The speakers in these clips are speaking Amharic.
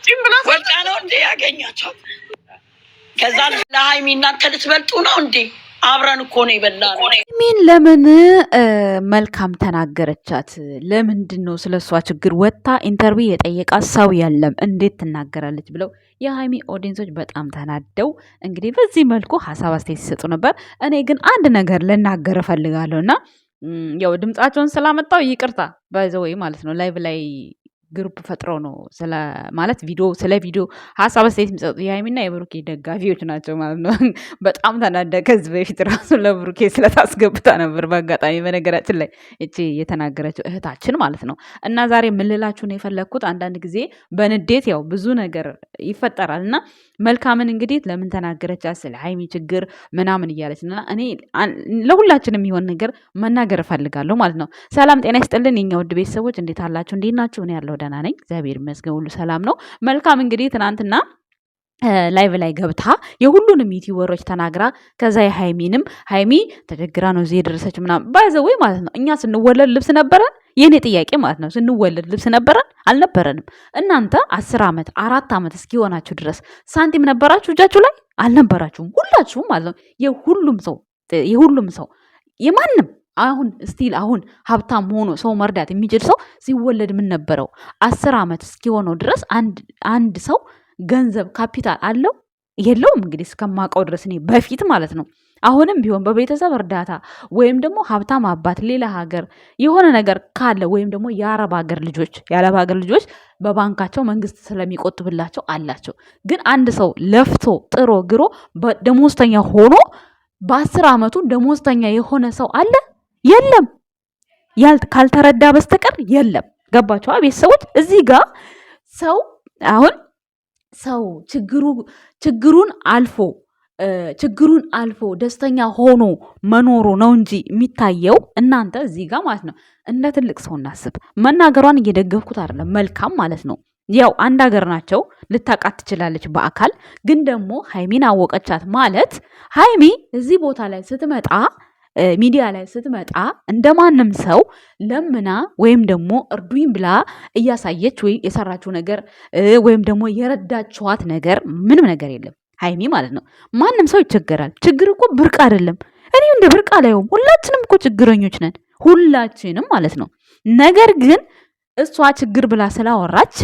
ጺም ብላ ወጣ ነው እንዴ ያገኛቸው? ከዛ ለሃይሚ እናንተ ልትበልጡ ነው እንዴ? አብረን እኮ ነው የበላነው። ሚን ለምን መልካም ተናገረቻት? ለምንድን ነው ስለሷ ችግር ወጥታ ኢንተርቪው የጠየቃት ሰው የለም እንዴት ትናገራለች ብለው የሃይሚ ኦዲየንሶች በጣም ተናደው እንግዲህ በዚህ መልኩ ሀሳብ አስተያየት ሲሰጡ ነበር። እኔ ግን አንድ ነገር ልናገር እፈልጋለሁ እና ያው ድምጻቸውን ስላመጣው ይቅርታ ባይዘወይ ማለት ነው። ላይቭ ላይ ግሩፕ ፈጥረው ነው ስለ ማለት ቪዲዮ ስለ ቪዲዮ ሀሳብ አስተያየት የሚሰጡ የሃይሚና የብሩኬ ደጋፊዎች ናቸው ማለት ነው። በጣም ተናደ። ከዚህ በፊት ራሱ ለብሩኬ ስለታስገብታ ነበር በአጋጣሚ በነገራችን ላይ እቺ የተናገረችው እህታችን ማለት ነው። እና ዛሬ የምልላችሁ ነው የፈለግኩት አንዳንድ ጊዜ በንዴት ያው ብዙ ነገር ይፈጠራል እና መልካምን እንግዲህ ለምን ተናገረቻት ስለ ሃይሚ ችግር ምናምን እያለች እና እኔ ለሁላችንም የሚሆን ነገር መናገር እፈልጋለሁ ማለት ነው። ሰላም ጤና ይስጥልን የኛ ውድ ቤተሰቦች እንዴት አላችሁ? እንዴት ናችሁ? እኔ ያለው ደህና ነኝ እግዚአብሔር ይመስገን ሁሉ ሰላም ነው። መልካም እንግዲህ ትናንትና ላይቭ ላይ ገብታ የሁሉንም ዩቲዩበሮች ተናግራ ከዛ የሃይሚንም ሃይሚ ተቸግራ ነው እዚህ የደረሰች ምናምን ባይዘወይ ማለት ነው። እኛ ስንወለድ ልብስ ነበረን? የኔ ጥያቄ ማለት ነው ስንወለድ ልብስ ነበረን? አልነበረንም። እናንተ 10 ዓመት 4 ዓመት እስኪሆናችሁ ድረስ ሳንቲም ነበራችሁ እጃችሁ ላይ? አልነበራችሁም። ሁላችሁም ማለት ነው የሁሉም ሰው የማንም አሁን ስቲል አሁን ሀብታም ሆኖ ሰው መርዳት የሚችል ሰው ሲወለድ ምን ነበረው? 10 ዓመት እስኪሆነው ድረስ አንድ ሰው ገንዘብ ካፒታል አለው የለውም? እንግዲህ እስከማውቀው ድረስ እኔ በፊት ማለት ነው። አሁንም ቢሆን በቤተሰብ እርዳታ ወይም ደግሞ ሀብታም አባት ሌላ ሀገር የሆነ ነገር ካለ ወይም ደግሞ የአረብ ሀገር ልጆች በባንካቸው መንግስት ስለሚቆጥብላቸው አላቸው። ግን አንድ ሰው ለፍቶ ጥሮ ግሮ ደሞዝተኛ ሆኖ በ10 ዓመቱ ደሞዝተኛ የሆነ ሰው አለ? የለም። ካልተረዳ በስተቀር የለም። ገባችኋ ቤተሰቦች? እዚህ ጋር ሰው አሁን ሰው ችግሩን አልፎ ደስተኛ ሆኖ መኖሩ ነው እንጂ የሚታየው እናንተ እዚህ ጋር ማለት ነው እንደ ትልቅ ሰው እናስብ። መናገሯን እየደገፍኩት አይደለም። መልካም ማለት ነው። ያው አንድ ሀገር ናቸው። ልታውቃት ትችላለች በአካል ግን ደግሞ ሃይሚን አወቀቻት ማለት ሃይሚ እዚህ ቦታ ላይ ስትመጣ ሚዲያ ላይ ስትመጣ እንደማንም ሰው ለምና ወይም ደግሞ እርዱኝ ብላ እያሳየች ወይም የሰራችው ነገር ወይም ደግሞ የረዳችኋት ነገር ምንም ነገር የለም። ሃይሚ ማለት ነው። ማንም ሰው ይቸገራል። ችግር እኮ ብርቅ አይደለም። እኔ እንደ ብርቅ አላየውም። ሁላችንም እኮ ችግረኞች ነን፣ ሁላችንም ማለት ነው። ነገር ግን እሷ ችግር ብላ ስላወራች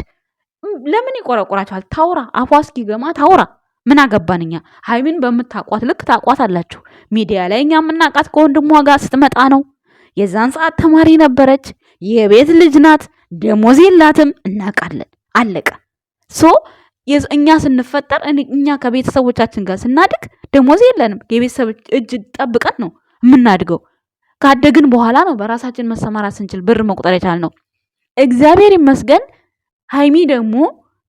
ለምን ይቆረቆራችኋል? ታውራ፣ አፏ እስኪገማ ታውራ። ምን አገባን እኛ? ሃይሚን በምታቋት ልክ ታቋት አላችሁ። ሚዲያ ላይ እኛ የምናውቃት ከወንድሟ ጋር ስትመጣ ነው። የዛን ሰዓት ተማሪ ነበረች፣ የቤት ልጅ ናት፣ ደሞዝ የላትም፣ እናውቃለን። አለቀ። እኛ ስንፈጠር እኛ ከቤተሰቦቻችን ጋር ስናድግ ደሞዝ የለንም። የቤተሰብ እጅ ጠብቀን ነው የምናድገው። ካደግን በኋላ ነው በራሳችን መሰማራት ስንችል ብር መቁጠር የቻልነው። እግዚአብሔር ይመስገን። ሃይሚ ደግሞ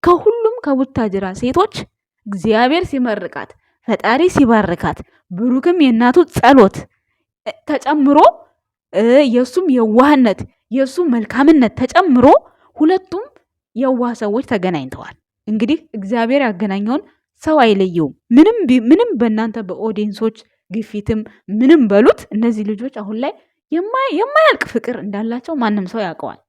ከሁሉም ከቡታጅራ ሴቶች እግዚአብሔር ሲመርቃት ፈጣሪ ሲባርካት ብሩክም የእናቱ ጸሎት ተጨምሮ የሱም የዋህነት የሱም መልካምነት ተጨምሮ ሁለቱም የዋህ ሰዎች ተገናኝተዋል። እንግዲህ እግዚአብሔር ያገናኘውን ሰው አይለየውም። ምንም በእናንተ በኦዲየንሶች ግፊትም ምንም በሉት እነዚህ ልጆች አሁን ላይ የማያልቅ ፍቅር እንዳላቸው ማንም ሰው ያውቀዋል።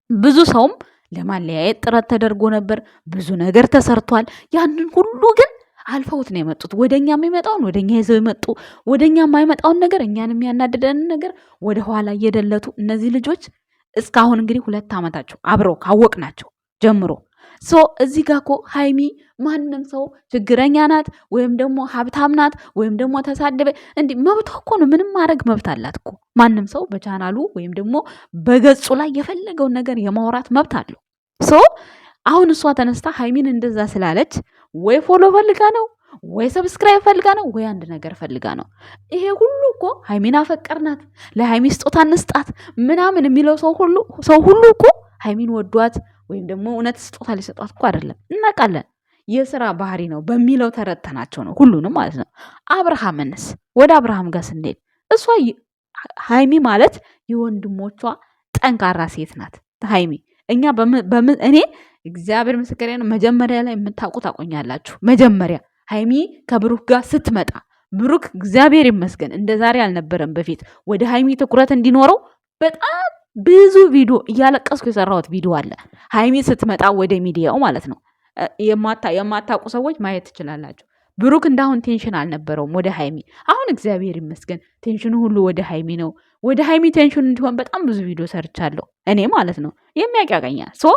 ብዙ ሰውም ለማለያየት ጥረት ተደርጎ ነበር። ብዙ ነገር ተሰርቷል። ያንን ሁሉ ግን አልፈውት ነው የመጡት። ወደኛ የሚመጣውን ወደኛ ይዘው የመጡ ወደኛ የማይመጣውን ነገር እኛን የሚያናድደንን ነገር ወደ ኋላ እየደለቱ እነዚህ ልጆች እስካሁን እንግዲህ 2 ዓመታቸው አብረው ካወቅናቸው ጀምሮ እዚህ ጋር እኮ ሃይሚ ማንም ሰው ችግረኛ ናት ወይም ደግሞ ሀብታም ናት ወይም ደግሞ ተሳደበ እንዲህ መብቷ እኮ ነው። ምንም ማድረግ መብት አላት እኮ ማንም ሰው በቻናሉ ወይም ደግሞ በገጹ ላይ የፈለገውን ነገር የማውራት መብት አለው። አሁን እሷ ተነስታ ሃይሚን እንደዛ ስላለች ወይ ፎሎ ፈልጋ ነው ወይ ሰብስክራይብ ፈልጋ ነው ወይ አንድ ነገር ፈልጋ ነው። ይሄ ሁሉ እኮ ሃይሚን አፈቀርናት ለሃይሚ ስጦታ እንስጣት ምናምን የሚለው ሰው ሁሉ እኮ ሃይሚን ወዷት ወይም ደግሞ እውነት ስጦታ ሊሰጧት እኮ አይደለም። እናውቃለን የስራ ባህሪ ነው በሚለው ተረተናቸው ነው ሁሉንም ማለት ነው። አብርሃምንስ ወደ አብርሃም ጋር ስንሄድ እሷ ሃይሚ ማለት የወንድሞቿ ጠንካራ ሴት ናት። ሃይሚ እኔ እግዚአብሔር ምስክሬ ነው። መጀመሪያ ላይ የምታውቁ ታቆኛላችሁ። መጀመሪያ ሃይሚ ከብሩክ ጋር ስትመጣ ብሩክ እግዚአብሔር ይመስገን እንደ ዛሬ አልነበረም። በፊት ወደ ሃይሚ ትኩረት እንዲኖረው በጣም ብዙ ቪዲዮ እያለቀስኩ የሰራሁት ቪዲዮ አለ። ሃይሚ ስትመጣ ወደ ሚዲያው ማለት ነው። የማታውቁ ሰዎች ማየት ትችላላችሁ። ብሩክ እንዳሁን ቴንሽን አልነበረውም ወደ ሀይሚ። አሁን እግዚአብሔር ይመስገን ቴንሽኑ ሁሉ ወደ ሀይሚ ነው። ወደ ሀይሚ ቴንሽኑ እንዲሆን በጣም ብዙ ቪዲዮ ሰርቻለሁ እኔ ማለት ነው። የሚያውቅ ያውቀኛል። ሶ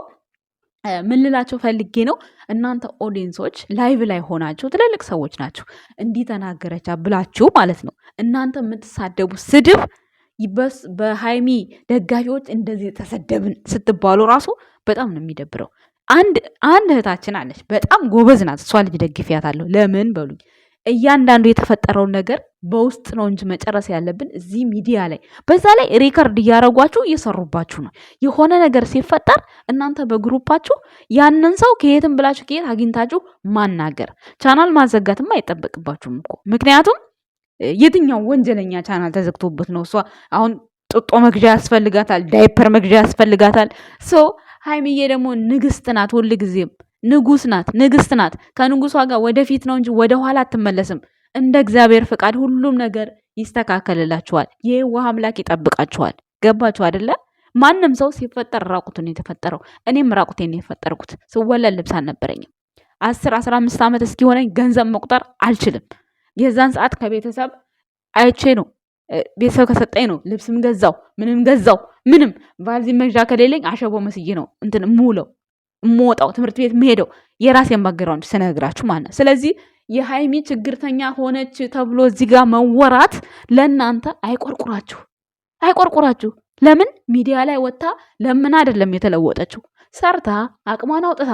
ምን ልላቸው ፈልጌ ነው፣ እናንተ ኦዲየንሶች ላይቭ ላይ ሆናችሁ ትልልቅ ሰዎች ናችሁ፣ እንዲህ ተናገረቻ ብላችሁ ማለት ነው እናንተ የምትሳደቡ ስድብ በሀይሚ ደጋፊዎች እንደዚህ ተሰደብን ስትባሉ ራሱ በጣም ነው የሚደብረው። አንድ እህታችን አለች፣ በጣም ጎበዝ ናት። እሷ ልጅ ደግፊያታለሁ። ለምን በሉኝ፣ እያንዳንዱ የተፈጠረውን ነገር በውስጥ ነው እንጂ መጨረስ ያለብን እዚህ ሚዲያ ላይ። በዛ ላይ ሪከርድ እያረጓችሁ እየሰሩባችሁ ነው። የሆነ ነገር ሲፈጠር እናንተ በግሩፓችሁ ያንን ሰው ከየትም ብላችሁ ከየት አግኝታችሁ ማናገር፣ ቻናል ማዘጋትም አይጠበቅባችሁም እኮ። ምክንያቱም የትኛው ወንጀለኛ ቻናል ተዘግቶበት ነው? እሷ አሁን ጥጦ መግዣ ያስፈልጋታል፣ ዳይፐር መግዣ ያስፈልጋታል። ሶ ሀይሚዬ ደግሞ ንግስት ናት፣ ሁል ጊዜም ንጉስ ናት፣ ንግስት ናት። ከንጉሷ ጋር ወደፊት ነው እንጂ ወደኋላ አትመለስም። እንደ እግዚአብሔር ፍቃድ ሁሉም ነገር ይስተካከልላችኋል። የዋህ አምላክ ይጠብቃችኋል። ገባችሁ አይደለ? ማንም ሰው ሲፈጠር ራቁቱን የተፈጠረው። እኔም ራቁቴን የፈጠርኩት ስወለድ ልብስ አልነበረኝም። 10-15 ዓመት እስኪሆነኝ ገንዘብ መቁጠር አልችልም። የዛን ሰዓት ከቤተሰብ አይቼ ነው፣ ቤተሰብ ከሰጠኝ ነው ልብስም ገዛው ምንም ገዛው። ምንም ቫልዚ መግዣ ከሌለኝ አሸቦ መስዬ ነው እንትን እምውለው እምወጣው ትምህርት ቤት የምሄደው የራሴን ባግራውንድ ስነግራችሁ ማለት ነው። ስለዚህ የሀይሚ ችግርተኛ ሆነች ተብሎ እዚህ ጋር መወራት ለእናንተ አይቆርቁራችሁ። ለምን ሚዲያ ላይ ወጥታ ለምን አይደለም የተለወጠችው? ሰርታ አቅሟን አውጥታ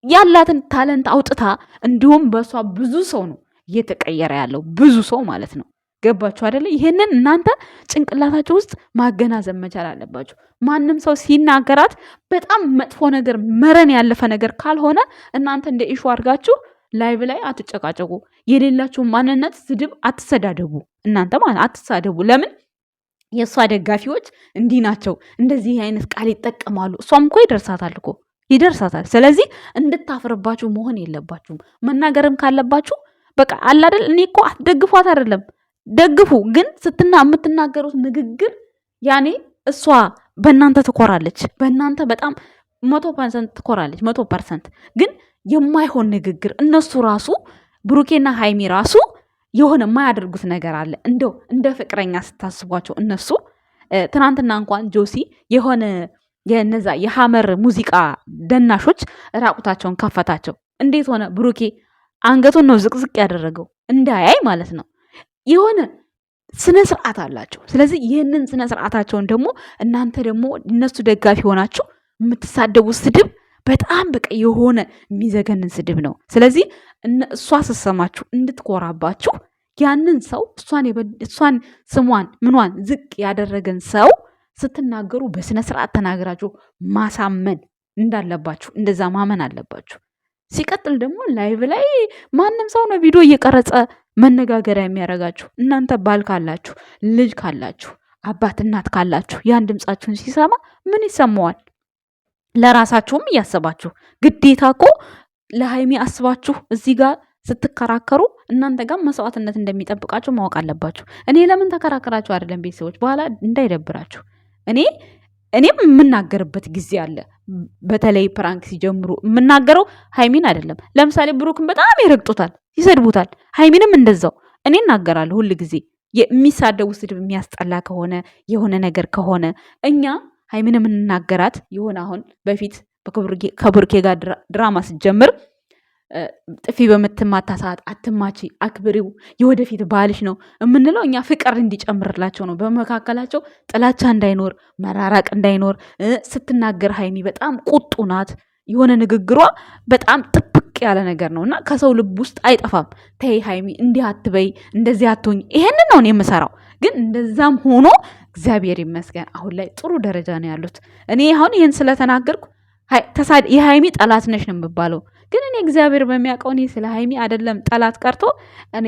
ያላትን ታለንት አውጥታ፣ እንዲሁም በሷ ብዙ ሰው ነው እየተቀየረ ያለው፣ ብዙ ሰው ማለት ነው። ገባችሁ አይደለ? ይሄንን እናንተ ጭንቅላታችሁ ውስጥ ማገናዘብ መቻል አለባችሁ። ማንም ሰው ሲናገራት በጣም መጥፎ ነገር መረን ያለፈ ነገር ካልሆነ እናንተ እንደ ኢሹ አድርጋችሁ ላይቭ ላይ አትጨቃጨቁ። የሌላችሁ ማንነት ስድብ አትሰዳደቡ። እናንተ ማለት አትሳደቡ። ለምን? የእሷ ደጋፊዎች እንዲህ ናቸው፣ እንደዚህ አይነት ቃል ይጠቀማሉ። እሷም እኮ ይደርሳታል። ስለዚህ እንድታፍርባችሁ መሆን የለባችሁም። መናገርም ካለባችሁ በቃ አላደል። እኔ እኮ አትደግፏት አይደለም፣ ደግፉ። ግን የምትናገሩት ንግግር ያኔ እሷ በእናንተ ትኮራለች፣ በእናንተ በጣም 100% ትኮራለች፣ 100%። ግን የማይሆን ንግግር እነሱ ራሱ ብሩኬና ሃይሚ ራሱ የሆነ የማያደርጉት ነገር አለ። እንደው እንደ ፍቅረኛ ስታስቧቸው እነሱ ትናንትና እንኳን ጆሲ የሆነ የነዛ የሐመር ሙዚቃ ደናሾች ራቁታቸውን ከፈታቸው። እንዴት ሆነ? ብሩኬ አንገቱን ነው ዝቅዝቅ ያደረገው እንዳያይ ማለት ነው። የሆነ ስነ ስርዓት አላቸው። ስለዚህ ይህንን ስነ ስርዓታቸውን ደግሞ እናንተ ደግሞ እነሱ ደጋፊ ሆናችሁ የምትሳደቡ ስድብ በጣም በቃ የሆነ የሚዘገንን ስድብ ነው። ስለዚህ እሷ ስትሰማችሁ እንድትኮራባችሁ ያንን ሰው እሷን ስሟን ምኗን ዝቅ ያደረገን ሰው ስትናገሩ በስነ ስርዓት ተናግራችሁ ማሳመን እንዳለባችሁ፣ እንደዛ ማመን አለባችሁ። ሲቀጥል ደግሞ ላይቭ ላይ ማንም ሰው ነው ቪዲዮ እየቀረጸ መነጋገሪያ የሚያደርጋችሁ። እናንተ ባል ካላችሁ፣ ልጅ ካላችሁ፣ አባት እናት ካላችሁ ያን ድምፃችሁን ሲሰማ ምን ይሰማዋል? ለራሳችሁም እያሰባችሁ ግዴታ እኮ ለሃይሚ አስባችሁ እዚህ ጋር ስትከራከሩ እናንተ ጋር መስዋዕትነት እንደሚጠብቃችሁ ማወቅ አለባችሁ። እኔ ለምን ተከራከራችሁ አይደለም ቤተሰቦች፣ በኋላ እንዳይደብራችሁ። እኔም የምናገርበት ጊዜ አለ። በተለይ ፕራንክ ሲጀምሩ የምናገረው ሃይሚን አይደለም። ለምሳሌ ብሩክን በጣም ይረግጡታል፣ ይሰድቡታል። ሃይሚንም እንደዛው እኔ እናገራለሁ ሁል ጊዜ። የሚሳደቡ ስድብ የሚያስጠላ ከሆነ የሆነ ነገር ከሆነ እኛ ሃይሚን የምንናገራት የሆነ አሁን በፊት ከብሩኬ ጋር ድራማ ስትጀምር ጥፊ በምትማታ ሰዓት አትማቺ፣ አክብሪው፣ የወደፊት ባልሽ ነው የምንለው እኛ ፍቅር እንዲጨምርላቸው ነው። በመካከላቸው ጥላቻ እንዳይኖር፣ መራራቅ እንዳይኖር። ስትናገር ሃይሚ በጣም ቁጡ ናት። የሆነ ንግግሯ በጣም ጥብቅ ያለ ነገር ነው እና ከሰው ልብ ውስጥ አይጠፋም። ተይ ሃይሚ እንዲህ አትበይ፣ እንደዚህ አትሆኝ። ይሄንን ነው የምሰራው። ግን እንደዛም ሆኖ እግዚአብሔር ይመስገን አሁን ላይ ጥሩ ደረጃ ነው ያሉት። እኔ አሁን ይህን ስለተናገርኩ የሃይሚ ጠላት ነሽ ነው የምባለው። ግን እኔ እግዚአብሔር በሚያውቀው እኔ ስለ ሃይሚ አይደለም ጠላት ቀርቶ እኔ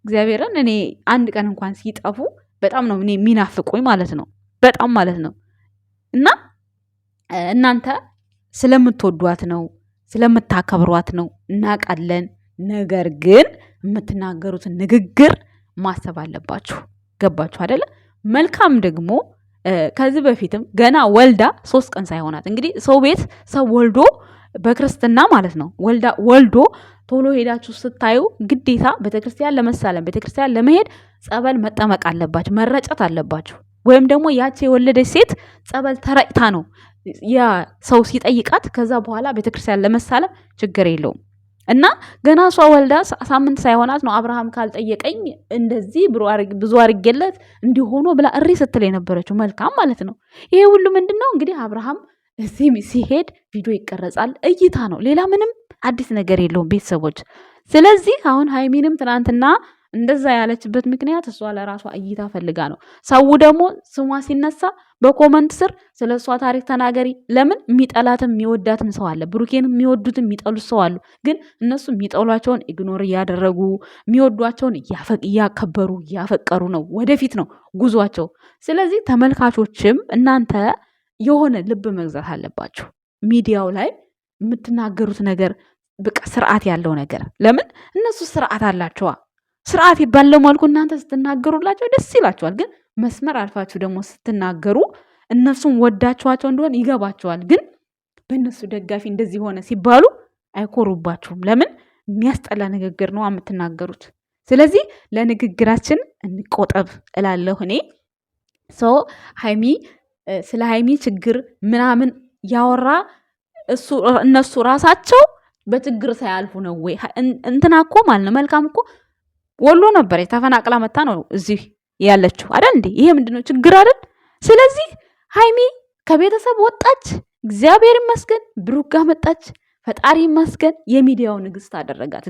እግዚአብሔርን እኔ አንድ ቀን እንኳን ሲጠፉ በጣም ነው እኔ የሚናፍቁኝ ማለት ነው፣ በጣም ማለት ነው። እና እናንተ ስለምትወዷት ነው ስለምታከብሯት ነው እናውቃለን። ነገር ግን የምትናገሩትን ንግግር ማሰብ አለባችሁ። ገባችሁ አይደለ? መልካም ደግሞ ከዚህ በፊትም ገና ወልዳ 3 ቀን ሳይሆናት እንግዲህ ሰው ቤት ሰው ወልዶ በክርስትና ማለት ነው ወልዶ ቶሎ ሄዳችሁ ስታዩ ግዴታ ቤተክርስቲያን ለመሳለም ቤተክርስቲያን ለመሄድ ጸበል መጠመቅ አለባችሁ፣ መረጨት አለባችሁ። ወይም ደግሞ ያቺ የወለደች ሴት ጸበል ተረጭታ ነው ያ ሰው ሲጠይቃት ከዛ በኋላ ቤተክርስቲያን ለመሳለም ችግር የለውም። እና ገና እሷ ወልዳ ሳምንት ሳይሆናት ነው አብርሃም ካልጠየቀኝ እንደዚህ ብዙ አርጌለት እንዲሆኖ ብላ እሪ ስትል የነበረችው መልካም ማለት ነው። ይሄ ሁሉ ምንድን ነው እንግዲህ አብርሃም እዚህ ሲሄድ ቪዲዮ ይቀረጻል፣ እይታ ነው፣ ሌላ ምንም አዲስ ነገር የለውም ቤተሰቦች። ስለዚህ አሁን ሀይሚንም ትናንትና እንደዛ ያለችበት ምክንያት እሷ ለራሷ እይታ ፈልጋ ነው። ሰው ደግሞ ስሟ ሲነሳ በኮመንት ስር ስለ እሷ ታሪክ ተናገሪ። ለምን የሚጠላትም የሚወዳትም ሰው አለ። ብሩኬንም የሚወዱትም የሚጠሉት ሰው አሉ። ግን እነሱ የሚጠሏቸውን ኢግኖር እያደረጉ የሚወዷቸውን እያከበሩ እያፈቀሩ ነው። ወደፊት ነው ጉዟቸው። ስለዚህ ተመልካቾችም እናንተ የሆነ ልብ መግዛት አለባችሁ። ሚዲያው ላይ የምትናገሩት ነገር በቃ ስርዓት ያለው ነገር። ለምን እነሱ ስርዓት አላቸዋ። ስርዓት ባለው መልኩ እናንተ ስትናገሩላቸው ደስ ይላቸዋል። ግን መስመር አልፋችሁ ደግሞ ስትናገሩ እነሱም ወዳችኋቸው እንደሆነ ይገባቸዋል። ግን በእነሱ ደጋፊ እንደዚህ ሆነ ሲባሉ አይኮሩባችሁም። ለምን የሚያስጠላ ንግግር ነው የምትናገሩት። ስለዚህ ለንግግራችን እንቆጠብ እላለሁ እኔ። ሀይሚ ስለ ሀይሚ ችግር ምናምን ያወራ እነሱ ራሳቸው በችግር ሳያልፉ ነው ወይ? እንትና እኮ ማለት ነው መልካም እኮ ወሎ ነበር የተፈናቅላ መታ ነው እዚህ ያለችው አይደል እንዴ? ይሄ ምንድነው ችግር አይደል? ስለዚህ ሀይሚ ከቤተሰብ ወጣች፣ እግዚአብሔር ይመስገን። ብሩክ ጋር መጣች፣ ፈጣሪ ይመስገን። የሚዲያው ንግስት አደረጋት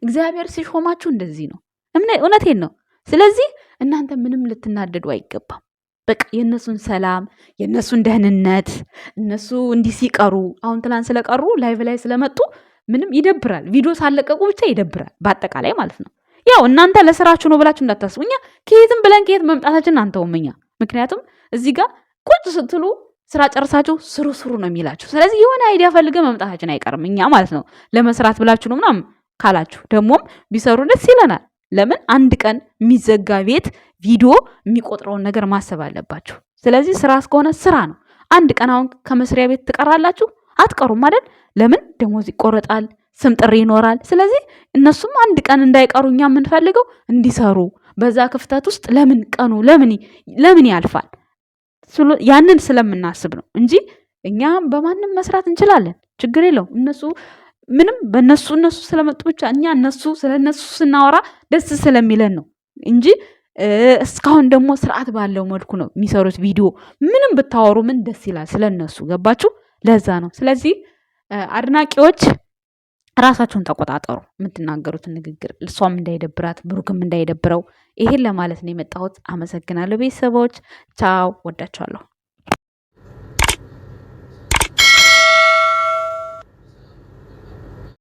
እግዚአብሔር ሲሾማችሁ እንደዚህ ነው። እውነቴን ነው። ስለዚህ እናንተ ምንም ልትናደዱ አይገባም። በቃ የእነሱን ሰላም የእነሱን ደህንነት እነሱ እንዲህ ሲቀሩ አሁን ትላንት ስለቀሩ ላይቭ ላይ ስለመጡ ምንም ይደብራል። ቪዲዮ ሳለቀቁ ብቻ ይደብራል በአጠቃላይ ማለት ነው። ያው እናንተ ለስራችሁ ነው ብላችሁ እንዳታስቡ። እኛ ከየትም ብለን ከየት መምጣታችን አንተውም እኛ። ምክንያቱም እዚህ ጋር ቁጭ ስትሉ ስራ ጨርሳችሁ ስሩ ነው የሚላችሁ። ስለዚህ የሆነ አይዲያ ፈልገ መምጣታችን አይቀርም እኛ ማለት ነው። ለመስራት ብላችሁ ነው ምናምን ካላችሁ ደግሞም ቢሰሩ ደስ ይለናል። ለምን አንድ ቀን የሚዘጋ ቤት ቪዲዮ የሚቆጥረውን ነገር ማሰብ አለባችሁ። ስለዚህ ስራ እስከሆነ ስራ ነው። አንድ ቀን አሁን ከመስሪያ ቤት ትቀራላችሁ? አትቀሩም አይደል? ለምን ደሞዝ ይቆረጣል፣ ስም ጥሪ ይኖራል። ስለዚህ እነሱም አንድ ቀን እንዳይቀሩ እኛ የምንፈልገው እንዲሰሩ። በዛ ክፍተት ውስጥ ለምን ቀኑ ለምን ያልፋል? ያንን ስለምናስብ ነው እንጂ እኛ በማንም መስራት እንችላለን፣ ችግር የለውም። እነሱ ምንም በእነሱ ስለመጡ ብቻ እኛ ስለነሱ ስናወራ ደስ ስለሚለን ነው እንጂ እስካሁን ደግሞ ስርዓት ባለው መልኩ ነው የሚሰሩት ቪዲዮ። ምንም ብታወሩ ምን ደስ ይላል ስለነሱ፣ ገባችሁ? ለዛ ነው። ስለዚህ አድናቂዎች ራሳችሁን ተቆጣጠሩ፣ የምትናገሩትን ንግግር እሷም እንዳይደብራት ብሩክም እንዳይደብረው። ይሄን ለማለት ነው የመጣሁት። አመሰግናለሁ ቤተሰቦች። ቻው፣ ወዳችኋለሁ።